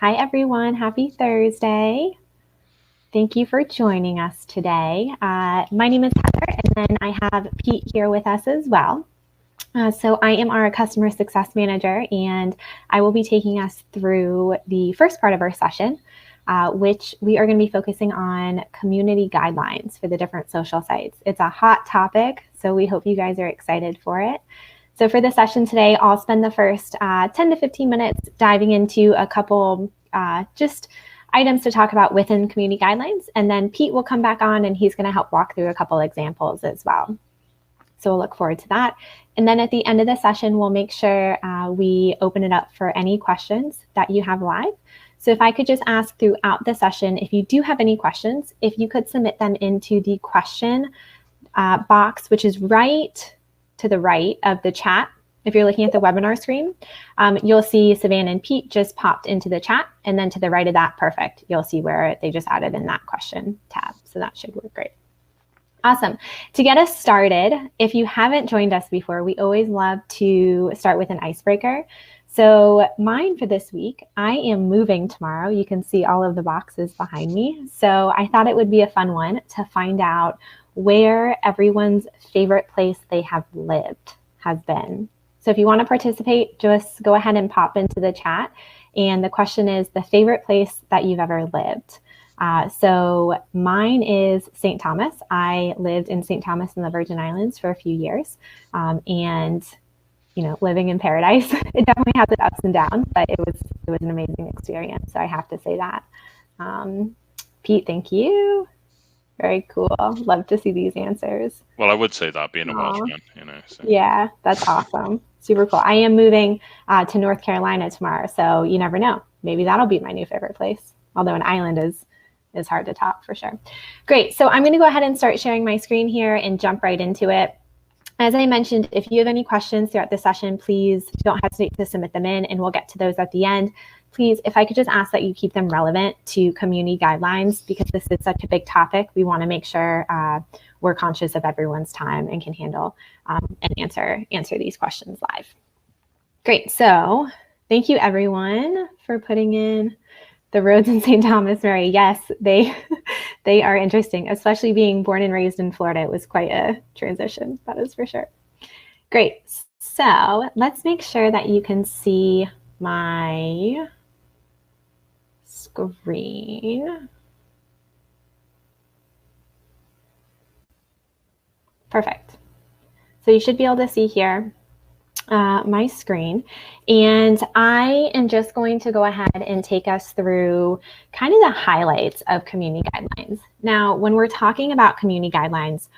Hi, everyone. Happy Thursday. Thank you for joining us today. My name is Heather, and then I have Pete here with us as well. So I am our customer success manager, and I will be taking us through the first part of our session, which we are going to be focusing on community guidelines for the different social sites. It's a hot topic, so we hope you guys are excited for it. So for the session today, I'll spend the first 10 to 15 minutes diving into a couple just items to talk about within community guidelines, and then Pete will come back on and he's going to help walk through a couple examples as well. So we'll look forward to that. And then at the end of the session, we'll make sure we open it up for any questions that you have live. So if I could just ask throughout the session, if you do have any questions, if you could submit them into the question box, which is right to the right of the chat. If you're looking at the webinar screen, you'll see Savannah and Pete just popped into the chat, and then to the right of that, perfect, you'll see where they just added in that question tab. So that should work great. Awesome. To get us started, if you haven't joined us before, we always love to start with an icebreaker. So mine for this week, I am moving tomorrow. You can see all of the boxes behind me. So I thought it would be a fun one to find out where everyone's favorite place they have lived has been. So if you want to participate, just go ahead and pop into the chat. And the question is the favorite place that you've ever lived. So mine is St. Thomas. I lived in St. Thomas in the Virgin Islands for a few years. And, you know, living in paradise, it definitely has its ups and downs, but it was an amazing experience. So I have to say that. Pete, thank you. Very cool. Love to see these answers. Well, I would say that being a Welshman, you know. So. Yeah, that's awesome. Super cool. I am moving to North Carolina tomorrow, so you never know. Maybe that'll be my new favorite place. Although an island is hard to top for sure. Great. So I'm going to go ahead and start sharing my screen here and jump right into it. As I mentioned, if you have any questions throughout the session, please don't hesitate to submit them in, and we'll get to those at the end. Please, if I could just ask that you keep them relevant to community guidelines, because this is such a big topic. We want to make sure we're conscious of everyone's time and can handle and answer these questions live. Great. So thank you, everyone, for putting in the roads in St. Thomas, Mary. Yes, they are interesting, especially being born and raised in Florida. It was quite a transition, that is for sure. Great. So let's make sure that you can see my screen. Perfect. So you should be able to see here my screen, and I am just going to go ahead and take us through kind of the highlights of community guidelines. Now, when we're talking about community guidelines,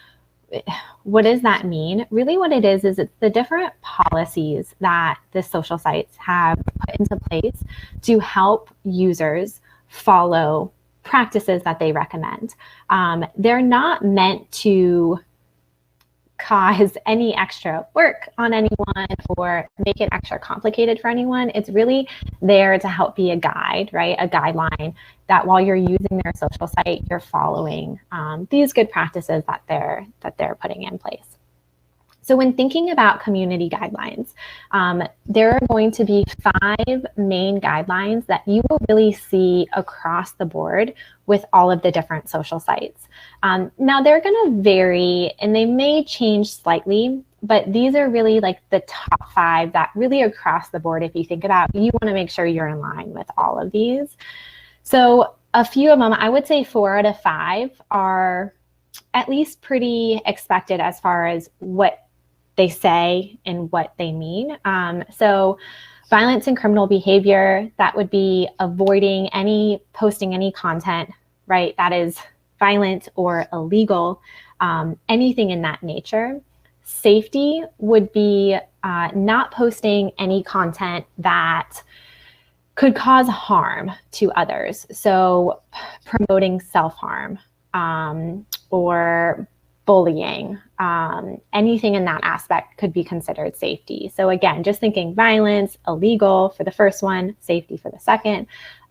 what does that mean? Really what it is it's the different policies that the social sites have put into place to help users follow practices that they recommend. They're not meant to cause any extra work on anyone or make it extra complicated for anyone. It's really there to help be a guide, right? A guideline that while you're using their social site, you're following these good practices that they're putting in place. So when thinking about community guidelines, there are going to be 5 main guidelines that you will really see across the board with all of the different social sites. Now they're going to vary and they may change slightly, but these are really like the top 5 that really across the board, if you think about, you want to make sure you're in line with all of these. So a few of them, I would say 4 out of 5 are at least pretty expected as far as what they say and what they mean. So violence and criminal behavior, that would be avoiding posting any content, right, that is violent or illegal, anything in that nature. Safety would be not posting any content that could cause harm to others. So promoting self-harm or bullying, anything in that aspect could be considered safety. So again, just thinking violence, illegal for the first one, safety for the second.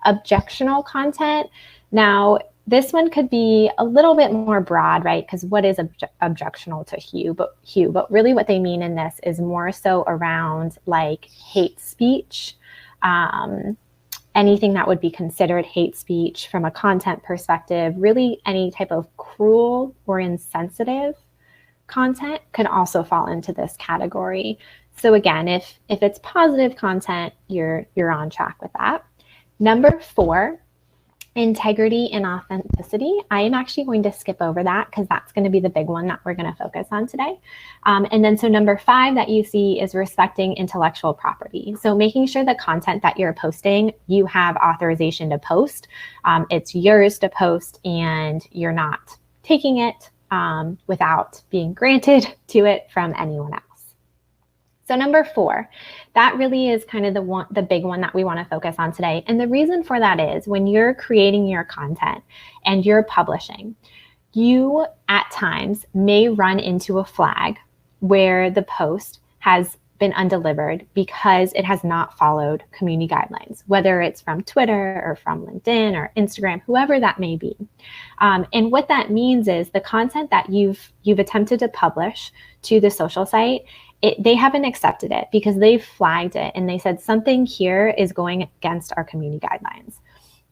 Objectionable content. Now, this one could be a little bit more broad, right? Because what is objectionable to Hugh? But really what they mean in this is more so around like hate speech, anything that would be considered hate speech from a content perspective, really any type of cruel or insensitive content can also fall into this category. So again, if it's positive content, you're on track with that. Number 4, integrity and authenticity. I am actually going to skip over that because that's going to be the big one that we're going to focus on today. And then so number 5 that you see is respecting intellectual property. So making sure the content that you're posting, you have authorization to post. It's yours to post and you're not taking it without being granted to it from anyone else. So number 4, that really is kind of the big one that we want to focus on today. And the reason for that is when you're creating your content and you're publishing, you at times may run into a flag where the post has been undelivered because it has not followed community guidelines, whether it's from Twitter or from LinkedIn or Instagram, whoever that may be. And what that means is the content that you've attempted to publish to the social site, they haven't accepted it because they've flagged it and they said something here is going against our community guidelines.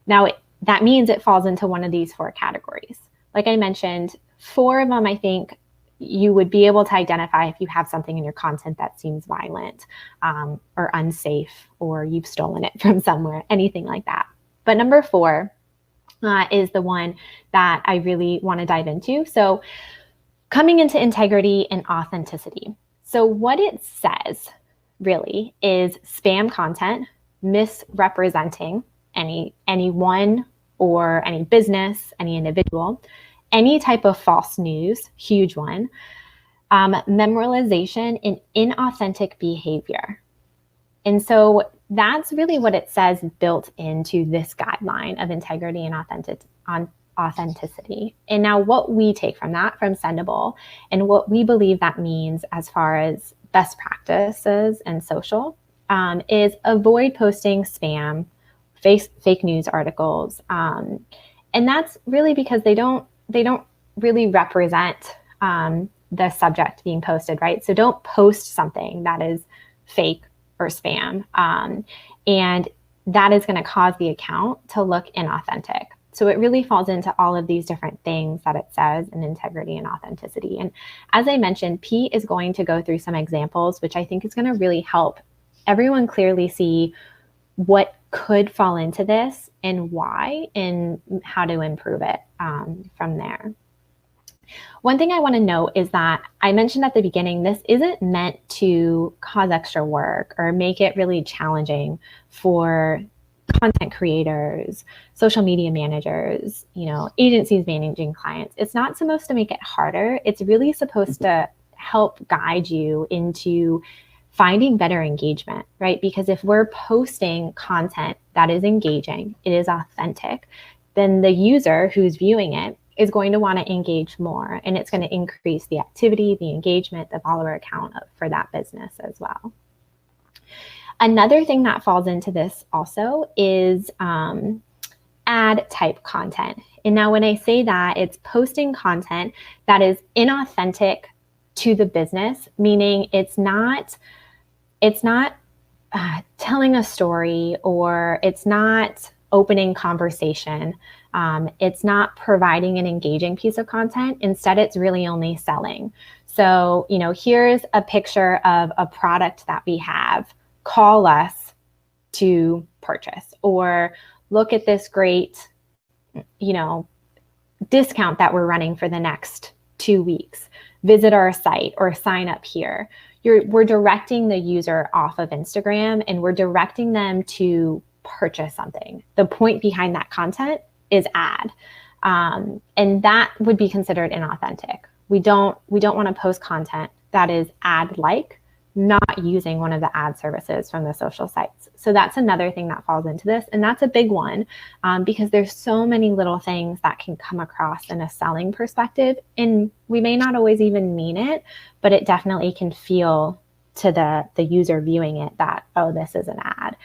Now, that means it falls into one of these 4 categories. Like I mentioned, 4 of them, I think you would be able to identify if you have something in your content that seems violent or unsafe, or you've stolen it from somewhere, anything like that. But number 4 is the one that I really want to dive into. So coming into integrity and authenticity. So what it says really is spam content, misrepresenting anyone or any business, any individual, any type of false news, huge one, memorialization and inauthentic behavior. And so that's really what it says built into this guideline of integrity and authenticity. And now what we take from that from Sendible and what we believe that means as far as best practices and social is avoid posting spam, fake news articles. And that's really because they don't really represent the subject being posted, right? So don't post something that is fake or spam. And that is going to cause the account to look inauthentic. So it really falls into all of these different things that it says in integrity and authenticity. And as I mentioned, Pete is going to go through some examples, which I think is going to really help everyone clearly see what could fall into this and why and how to improve it from there. One thing I want to note is that I mentioned at the beginning, this isn't meant to cause extra work or make it really challenging for content creators, social media managers, agencies managing clients. It's not supposed to make it harder. It's really supposed to help guide you into finding better engagement, right? Because if we're posting content that is engaging, it is authentic, then the user who's viewing it is going to want to engage more, and it's going to increase the activity, the engagement, the follower count for that business as well. Another thing that falls into this also is ad type content. And now when I say that, it's posting content that is inauthentic to the business, meaning it's not telling a story, or it's not opening conversation. It's not providing an engaging piece of content. Instead, it's really only selling. So, here's a picture of a product that we have. Call us to purchase, or look at this great, discount that we're running for the next 2 weeks. Visit our site or sign up here. We're directing the user off of Instagram, and we're directing them to purchase something. The point behind that content is ad, and that would be considered inauthentic. We don't want to post content that is ad-like, not using one of the ad services from the social sites. So that's another thing that falls into this. And that's a big one because there's so many little things that can come across in a selling perspective. And we may not always even mean it, but it definitely can feel to the user viewing it that, oh, this is an ad.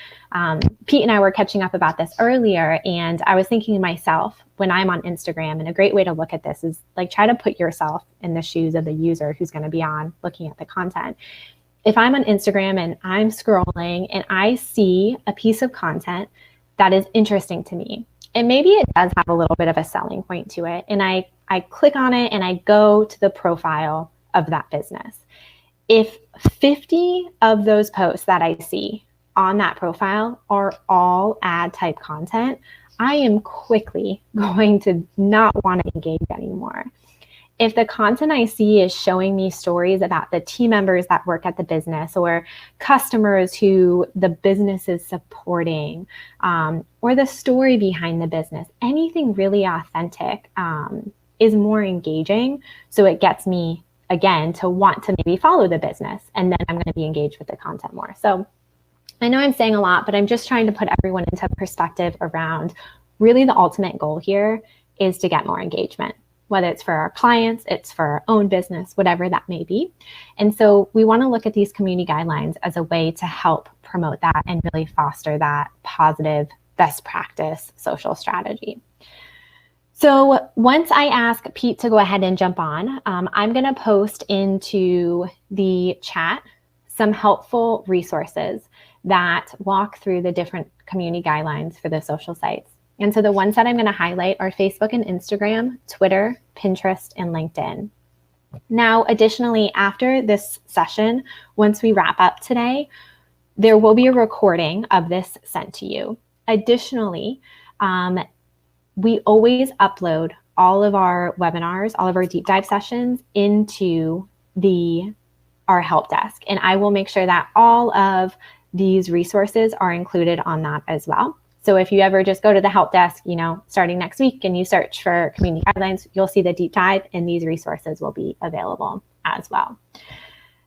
Pete and I were catching up about this earlier, and I was thinking to myself, when I'm on Instagram, and a great way to look at this is like try to put yourself in the shoes of the user who's going to be on looking at the content. If I'm on Instagram and I'm scrolling and I see a piece of content that is interesting to me. And maybe it does have a little bit of a selling point to it. And I click on it and I go to the profile of that business. If 50 of those posts that I see on that profile are all ad type content, I am quickly going to not want to engage anymore. If the content I see is showing me stories about the team members that work at the business or customers who the business is supporting, or the story behind the business, anything really authentic is more engaging. So it gets me, again, to want to maybe follow the business, and then I'm going to be engaged with the content more. So I know I'm saying a lot, but I'm just trying to put everyone into perspective around really the ultimate goal here is to get more engagement, whether it's for our clients, it's for our own business, whatever that may be. And so we want to look at these community guidelines as a way to help promote that and really foster that positive best practice social strategy. So once I ask Pete to go ahead and jump on, I'm going to post into the chat some helpful resources that walk through the different community guidelines for the social sites. And so the ones that I'm going to highlight are Facebook and Instagram, Twitter, Pinterest, and LinkedIn. Now, additionally, after this session, once we wrap up today, there will be a recording of this sent to you. Additionally, we always upload all of our webinars, all of our deep dive sessions into our help desk. And I will make sure that all of these resources are included on that as well. So if you ever just go to the help desk, starting next week, and you search for community guidelines, you'll see the deep dive, and these resources will be available as well.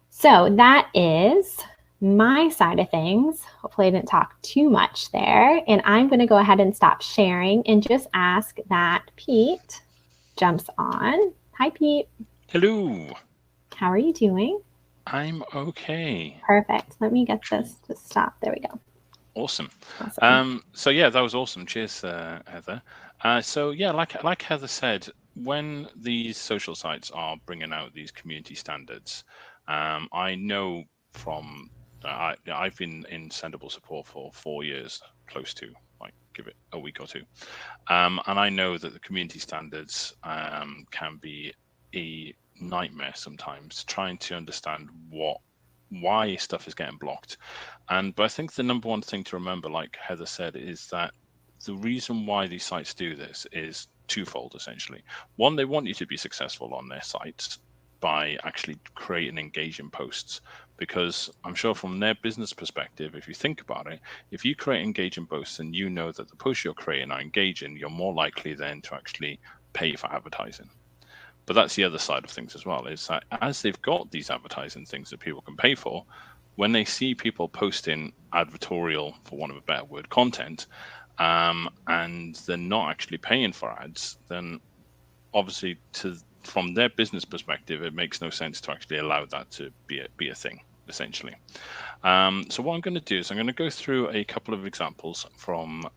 So that is my side of things. Hopefully I didn't talk too much there. And I'm going to go ahead and stop sharing and just ask that Pete jumps on. Hi, Pete. Hello. How are you doing? I'm okay. Perfect. Let me get this to stop. There we go. Awesome. So yeah, that was awesome. Cheers, Heather. So yeah, like Heather said, when these social sites are bringing out these community standards, I know from I've been in Sendible support for 4 years, close to, like, give it a week or two, and I know that the community standards can be a nightmare sometimes, trying to understand why stuff is getting blocked. But I think the number one thing to remember, like Heather said, is that the reason why these sites do this is twofold, essentially. One, they want you to be successful on their sites by actually creating engaging posts, because I'm sure from their business perspective, if you think about it, if you create engaging posts and you know that the posts you're creating are engaging, you're more likely then to actually pay for advertising. But that's the other side of things as well, is that as they've got these advertising things that people can pay for, when they see people posting advertorial, for want of a better word, content, and they're not actually paying for ads, then obviously from their business perspective, it makes no sense to actually allow that to be a thing, essentially. So what I'm going to do is I'm going to go through a couple of examples from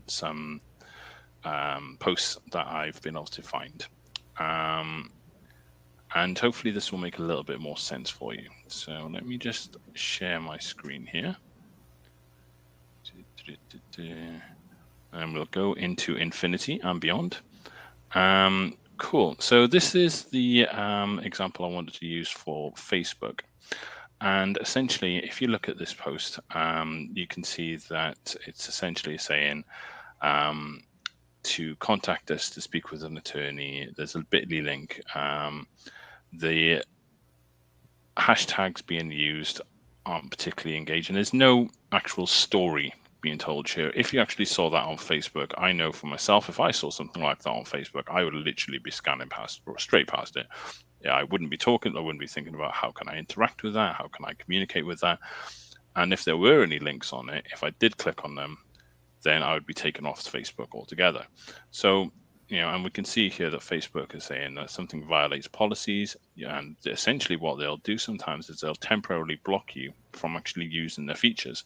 some posts that I've been able to find. And hopefully this will make a little bit more sense for you. So let me just share my screen here. And we'll go into infinity and beyond. Cool. So this is the example I wanted to use for Facebook. And essentially, if you look at this post, you can see that it's essentially saying, to contact us to speak with an attorney. There's a bit.ly link. The hashtags being used aren't particularly engaging. There's no actual story being told here. If you actually saw that on Facebook, I know for myself, if I saw something like that on Facebook, I would literally be scanning past or straight past it. Yeah, I wouldn't be talking. I wouldn't be thinking about how can I interact with that? How can I communicate with that? And if there were any links on it, if I did click on them, then I would be taken off Facebook altogether. So, and we can see here that Facebook is saying that something violates policies, and essentially what they'll do sometimes is they'll temporarily block you from actually using their features.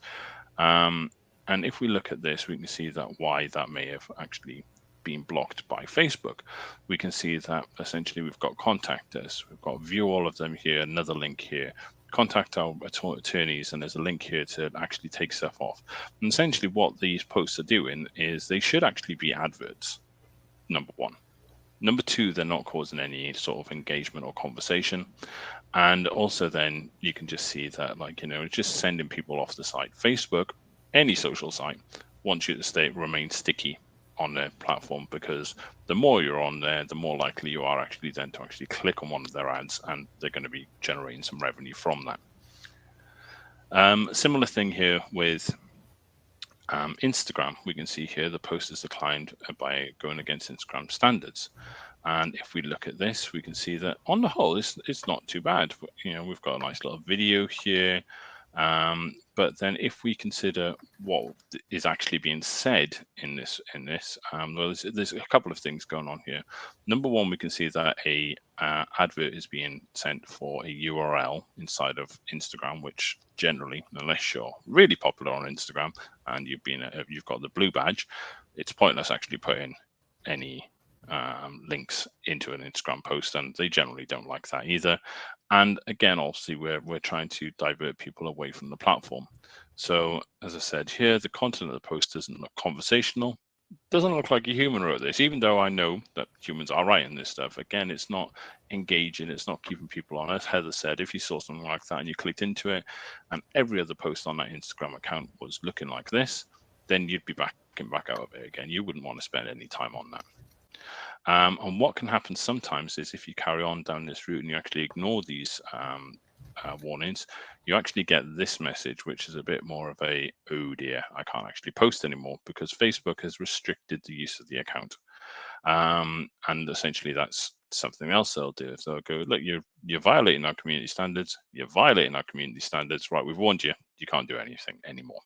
And if we look at this, we can see that why that may have actually been blocked by Facebook. We can see that essentially we've got contact us, we've got view all of them here, another link here. contact our attorneys, and there's a link here to actually take stuff off. And essentially what these posts are doing is they should actually be adverts, number one. Number two, they're not causing any sort of engagement or conversation. And also then you can just see that, like, it's just sending people off the site. Facebook, any social site, wants you to remain sticky on their platform, because the more you're on there, the more likely you are actually then to actually click on one of their ads, and they're going to be generating some revenue from that. Similar thing here with Instagram. We can see here the post has declined by going against Instagram standards. And if we look at this, we can see that on the whole, it's not too bad. We've got a nice little video here. But then if we consider what is actually being said in this, well, there's a couple of things going on here. Number one, we can see that a advert is being sent for a URL inside of Instagram, which generally, unless you're really popular on Instagram and you've got the blue badge, it's pointless actually putting any links into an Instagram post, and they generally don't like that either. And again, obviously, we're trying to divert people away from the platform. So as I said here, the content of the post doesn't look conversational. Doesn't look like a human wrote this, even though I know that humans are writing this stuff. Again, it's not engaging, it's not keeping people on. As Heather said, if you saw something like that and you clicked into it, and every other post on that Instagram account was looking like this, then you'd be backing back out of it again. You wouldn't want to spend any time on that. And what can happen sometimes is if you carry on down this route and you actually ignore these warnings, you actually get this message, which is a bit more of a, oh dear, I can't actually post anymore because Facebook has restricted the use of the account. And essentially that's something else they'll do. If they'll go, look, you're violating our community standards, right, we've warned you, you can't do anything anymore.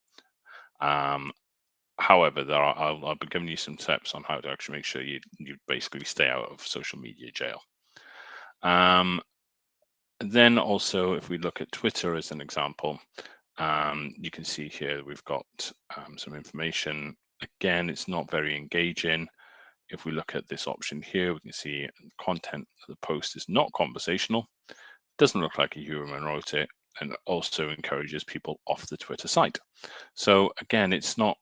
However, I'll be giving you some tips on how to actually make sure you basically stay out of social media jail. Then also, if we look at Twitter as an example, you can see here we've got some information. Again, it's not very engaging. If we look at this option here, we can see content of the post is not conversational. Doesn't look like a human wrote it, and also encourages people off the Twitter site. So again, it's not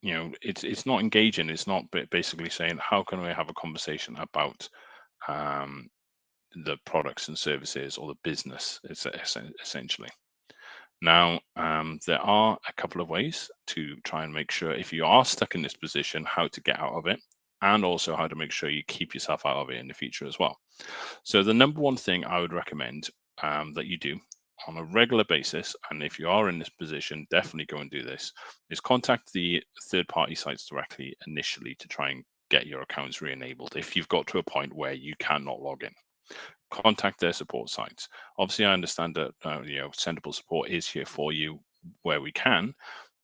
it's not engaging. It's not basically saying, how can we have a conversation about the products and services or the business, essentially. Now, there are a couple of ways to try and make sure, if you are stuck in this position, how to get out of it, and also how to make sure you keep yourself out of it in the future as well. So the number one thing I would recommend that you do on a regular basis, and if you are in this position, definitely go and do this, is contact the third-party sites directly initially to try and get your accounts re-enabled. If you've got to a point where you cannot log in, contact their support sites. Obviously, I understand that Sendible support is here for you where we can,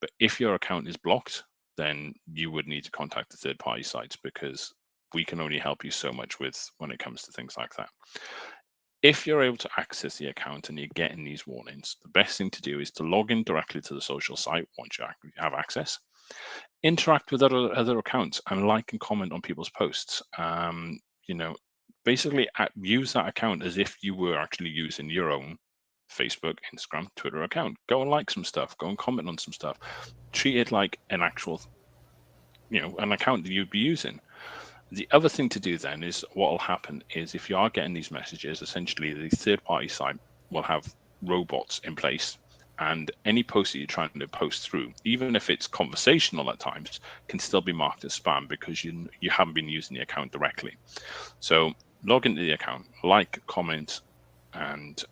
but if your account is blocked, then you would need to contact the third-party sites, because we can only help you so much when it comes to things like that. If you're able to access the account and you're getting these warnings, the best thing to do is to log in directly to the social site once you have access. Interact with other accounts and like and comment on people's posts. Basically use that account as if you were actually using your own Facebook, Instagram, Twitter account. Go and like some stuff. Go and comment on some stuff. Treat it like an actual, an account that you'd be using. The other thing to do then is, what will happen is, if you are getting these messages, essentially the third-party site will have robots in place, and any post that you're trying to post through, even if it's conversational at times, can still be marked as spam because you haven't been using the account directly. So log into the account, like, comment, and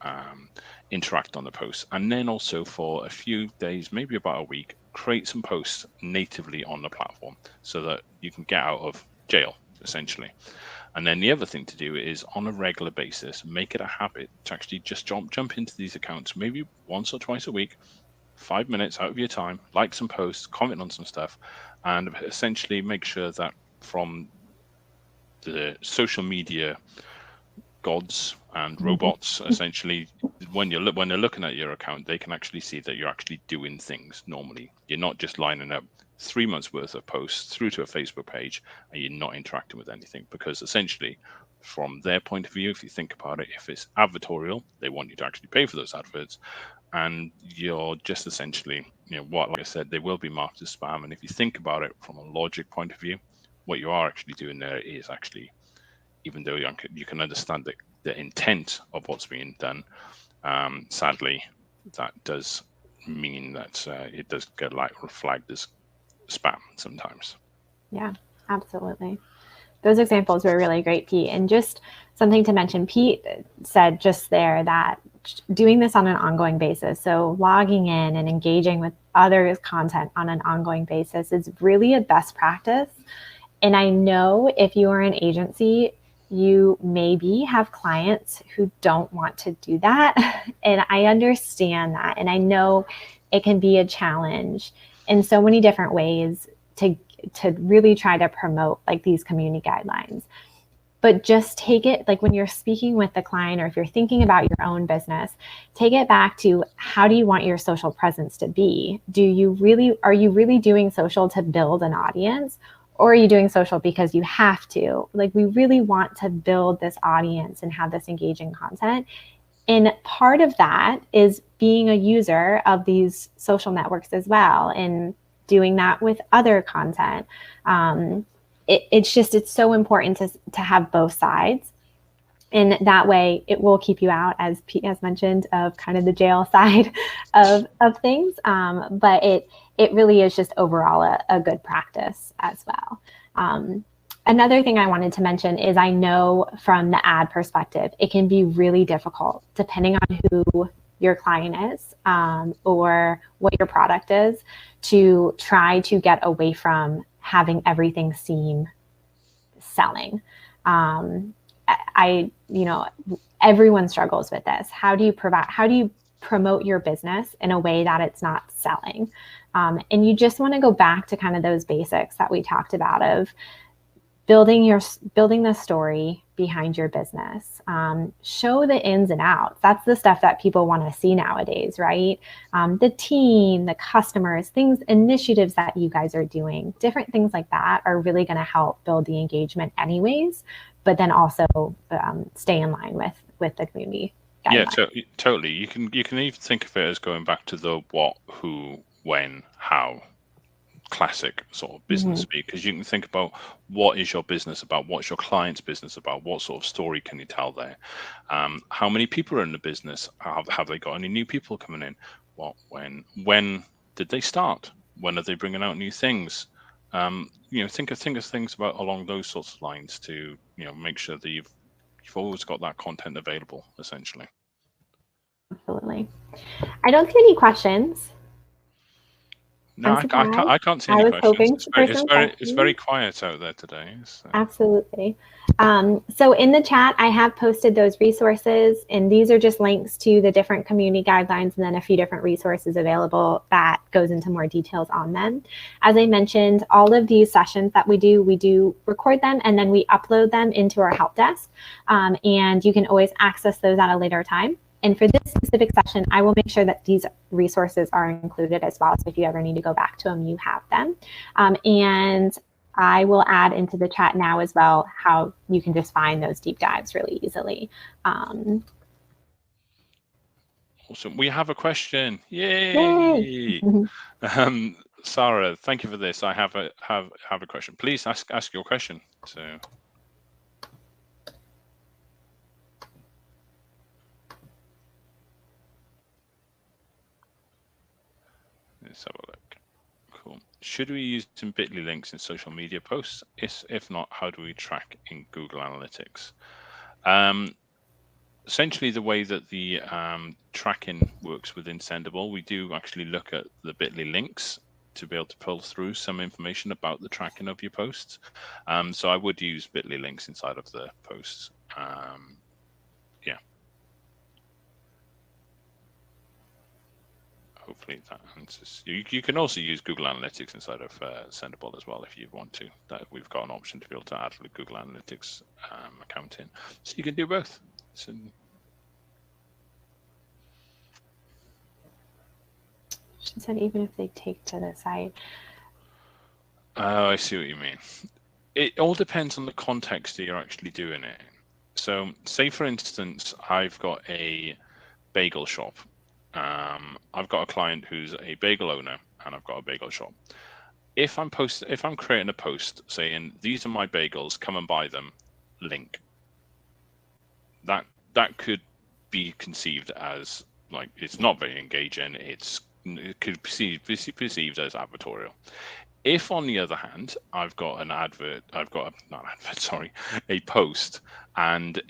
interact on the post. And then also for a few days, maybe about a week, create some posts natively on the platform so that you can get out of jail, essentially. And then the other thing to do is, on a regular basis, make it a habit to actually just jump into these accounts, maybe once or twice a week, 5 minutes out of your time, like some posts, comment on some stuff, and essentially make sure that from the social media gods and robots, essentially, when they're looking at your account, they can actually see that you're actually doing things normally. You're not just lining up 3 months worth of posts through to a Facebook page and you're not interacting with anything, because essentially from their point of view. If you think about it, if it's advertorial, they want you to actually pay for those adverts, and you're just essentially, what, like I said, they will be marked as spam. And if you think about it from a logic point of view, what you are actually doing there is actually, even though you can understand the intent of what's being done, sadly, that does mean that it does get flagged as spam sometimes. Yeah, absolutely. Those examples were really great, Pete. And just something to mention, Pete said just there that doing this on an ongoing basis, so logging in and engaging with others' content on an ongoing basis is really a best practice. And I know if you are an agency, you maybe have clients who don't want to do that. And I understand that. And I know it can be a challenge in so many different ways to really try to promote like these community guidelines. But just take it, like when you're speaking with the client, or if you're thinking about your own business, take it back to, how do you want your social presence to be? Are you really doing social to build an audience? Or are you doing social because you have to? Like, we really want to build this audience and have this engaging content. And part of that is being a user of these social networks as well, and doing that with other content. It's so important to have both sides. And that way it will keep you out, as Pete has mentioned, of kind of the jail side of things. But it really is just overall a good practice as well. Another thing I wanted to mention is, I know from the ad perspective, it can be really difficult depending on who your client is, or what your product is, to try to get away from having everything seem selling. Everyone struggles with this. How do you promote your business in a way that it's not selling? And you just want to go back to kind of those basics that we talked about, of building the story behind your business. Show the ins and outs. That's the stuff that people want to see nowadays, right? The team, the customers, initiatives that you guys are doing, different things like that are really going to help build the engagement anyways, but then also stay in line with the community guidelines. Yeah, totally. You can even think of it as going back to the what, who, when, how classic sort of business speak, because you can think about, what is your business about, what's your client's business about, what sort of story can you tell there, how many people are in the business, have they got any new people coming in, what, when did they start, when are they bringing out new things, think of things about along those sorts of lines to make sure that you've always got that content available, essentially. Absolutely. I don't see any questions. No, I can't see any questions. It's very quiet out there today. So. Absolutely. So in the chat, I have posted those resources, and these are just links to the different community guidelines, and then a few different resources available that goes into more details on them. As I mentioned, all of these sessions that we do record them, and then we upload them into our help desk. And you can always access those at a later time. And for this specific session, I will make sure that these resources are included as well. So if you ever need to go back to them, you have them. And I will add into the chat now as well how you can just find those deep dives really easily. Awesome. We have a question. Yay! Sarah, thank you for this. I have a question. Please ask your question. So. Let's have a look. Cool. Should we use some bit.ly links in social media posts? If not, how do we track in Google Analytics? Essentially, the way that the tracking works within Sendible, we do actually look at the bit.ly links to be able to pull through some information about the tracking of your posts. So I would use bit.ly links inside of the posts. Yeah. Hopefully that answers. You can also use Google Analytics inside of Sendible as well if you want to. We've got an option to be able to add the Google Analytics account in, so you can do both. So, she said even if they take to the site. Oh, I see what you mean. It all depends on the context that you're actually doing it in. So say, for instance, I've got a bagel shop. I've got a client who's a bagel owner, and I've got a bagel shop. If I'm creating a post saying, these are my bagels, come and buy them, link, that could be conceived as, like, it's not very engaging. It could be perceived as advertorial. If, on the other hand, I've got a post, and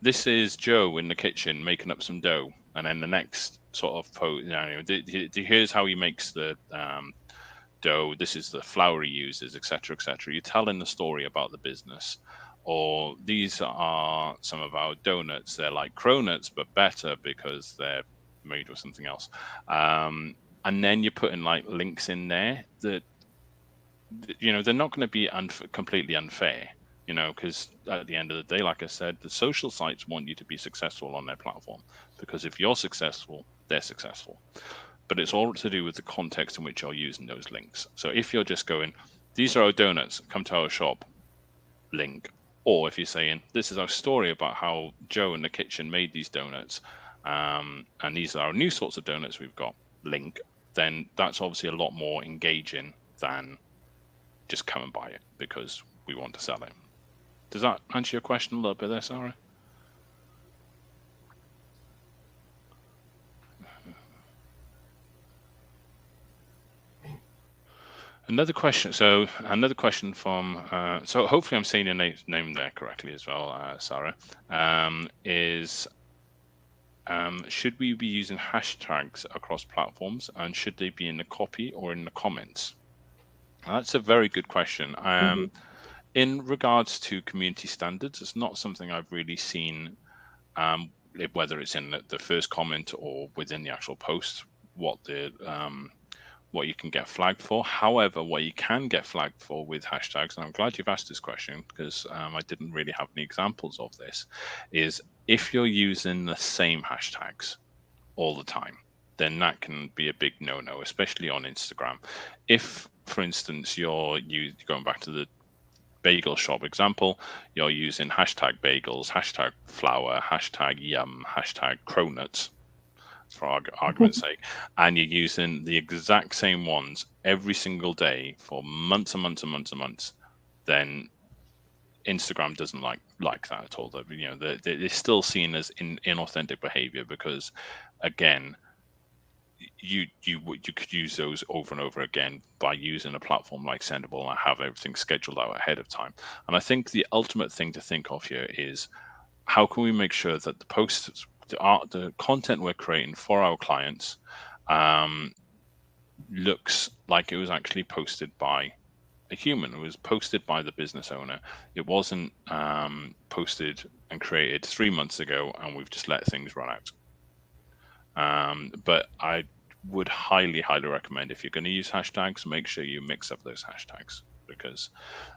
this is Joe in the kitchen making up some dough, and then the next sort of post, here's how he makes the dough, this is the flour he uses, etc., etc. You're telling the story about the business. Or these are some of our donuts. They're like cronuts, but better because they're made with something else. And then you're putting like links in there that, they're not going to be completely unfair, because at the end of the day, like I said, the social sites want you to be successful on their platform, because if you're successful, they're successful. But it's all to do with the context in which you're using those links. So if you're just going, these are our donuts, come to our shop, link. Or if you're saying, this is our story about how Joe in the kitchen made these donuts, and these are our new sorts of donuts we've got, link, then that's obviously a lot more engaging than just come and buy it because we want to sell it. Does that answer your question a little bit there, Sarah? Another question. So another question from. So hopefully I'm saying your name there correctly as well, Sarah. Is should we be using hashtags across platforms, and should they be in the copy or in the comments? That's a very good question. In regards to community standards, it's not something I've really seen. Whether it's in the first comment or within the actual post, what you can get flagged for. However, what you can get flagged for with hashtags, and I'm glad you've asked this question because I didn't really have any examples of this, is if you're using the same hashtags all the time, then that can be a big no-no, especially on Instagram. If, for instance, you're going back to the bagel shop example, you're using hashtag bagels, hashtag flour, hashtag yum, hashtag cronuts, for argument's sake, and you're using the exact same ones every single day for months and months and months and months, then Instagram doesn't like that at all. They're still seen as inauthentic behavior because, again, you could use those over and over again by using a platform like Sendible and have everything scheduled out ahead of time. And I think the ultimate thing to think of here is, how can we make sure that the posts, the content we're creating for our clients, looks like it was actually posted by a human. It was posted by the business owner. It wasn't posted and created 3 months ago and we've just let things run out. But I would highly recommend, if you're going to use hashtags, make sure you mix up those hashtags, because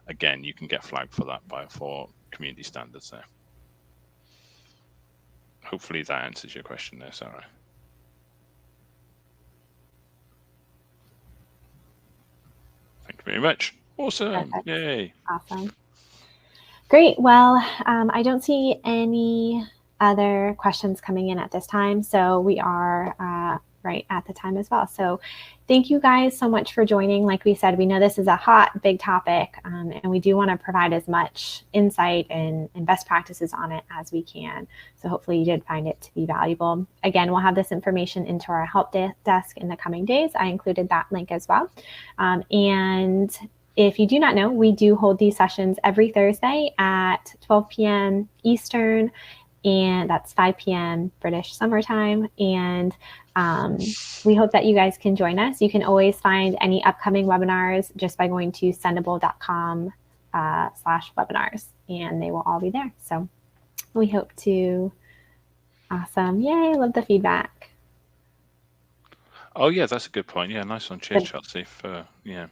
again, you can get flagged for that for community standards there. Hopefully that answers your question there, Sarah. Thank you very much. Awesome. Perfect. Yay. Awesome. Great. Well, I don't see any other questions coming in at this time, so we are right at the time as well. So thank you guys so much for joining. Like we said, we know this is a hot, big topic, and we do want to provide as much insight and best practices on it as we can. So hopefully you did find it to be valuable. Again, we'll have this information into our help desk in the coming days. I included that link as well. And if you do not know, we do hold these sessions every Thursday at 12 p.m. Eastern, and that's 5 p.m. British summertime. And we hope that you guys can join us. You can always find any upcoming webinars just by going to sendible.com/webinars, and they will all be there. So we hope to, awesome. Yay, love the feedback. Oh yeah, that's a good point. Yeah, nice one. Cheers, Chelsea, for, yeah.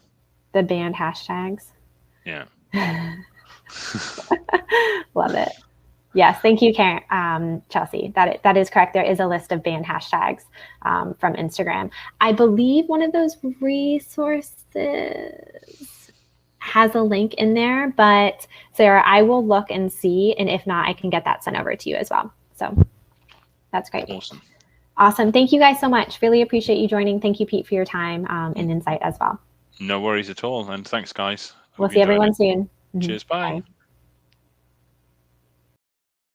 The banned hashtags. Yeah. Love it. Yes, thank you, Karen, Chelsea. That is correct. There is a list of banned hashtags from Instagram. I believe one of those resources has a link in there, but Sarah, I will look and see, and if not, I can get that sent over to you as well. So that's great. Awesome. Awesome. Thank you guys so much. Really appreciate you joining. Thank you, Pete, for your time and insight as well. No worries at all. And thanks, guys. We'll see everyone soon. Cheers. Bye. Bye.